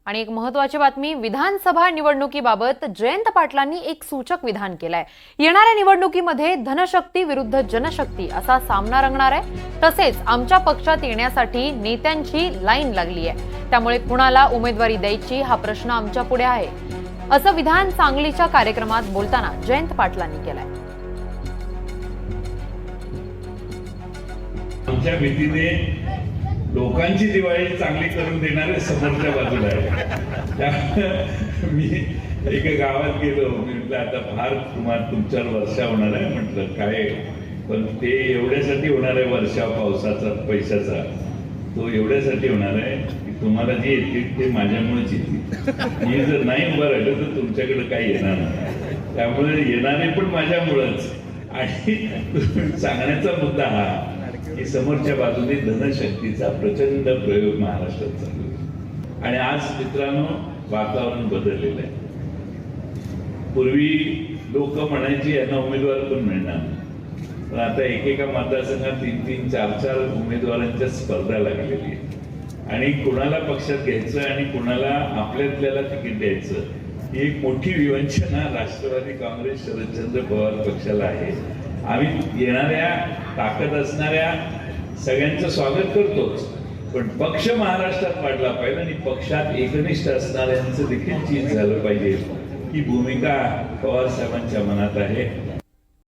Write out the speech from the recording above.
आणि एक महत्त्वाची बातमी, विधानसभा निवडणुकीबाबत जयंत पाटलांनी एक सूचक विधान केलंय। येणाऱ्या निवडणुकीमध्ये धनशक्ती विरुद्ध जनशक्ती असा सामना रंगणार आहे। तसेच आमच्या पक्षात येण्यासाठी नेत्यांची लाईन लागली आहे, त्यामुळे कुणाला उमेदवारी द्यायची हा प्रश्न आमच्या पुढे आहे, असं विधान सांगलीच्या कार्यक्रमात बोलताना जयंत पाटलांनी केलंय। आमच्या भीतीने लोकांची दिवाळी चांगली करून देणारे समोरच्या बाजूला आहे। मी एका गावात गेलो, मी म्हटलं आता फार तुमच्यावर वर्षा होणार आहे, म्हटलं काय, पण ते एवढ्यासाठी होणार आहे, वर्षा पावसाचा पैशाचा तो एवढ्यासाठी होणार आहे की तुम्हाला जे येतील ते माझ्यामुळेच येतील। मी जर नाही उभं राहिलं तर तुमच्याकडे काही येणार नाही, त्यामुळे येणारे पण माझ्यामुळेच। आणि सांगण्याचा मुद्दा हा की समोरच्या बाजूने धनशक्तीचा प्रचंड प्रयोग महाराष्ट्रात चालू आहे। आणि आज मित्रांनो वातावरण बदललेलं आहे। पूर्वी लोक म्हणायची यांना उमेदवार पण मिळणार, पण आता एकेका मतदारसंघात 3-3, 4-4 उमेदवारांच्या स्पर्धा लागलेली आहे। आणि कुणाला पक्षात घ्यायचं आणि कुणाला आपल्यातल्याला तिकीट द्यायचं ही एक मोठी विवंचना राष्ट्रवादी काँग्रेस शरदचंद्र पवार पक्षाला आहे। आम्ही येणाऱ्या ताकद असणाऱ्या सगळ्यांचं स्वागत करतोच, पण पक्ष महाराष्ट्रात वाढला पाहिजे आणि पक्षात एकनिष्ठ असणाऱ्यांचं देखील चीज झालं पाहिजे ही भूमिका पवार साहेबांच्या मनात आहे।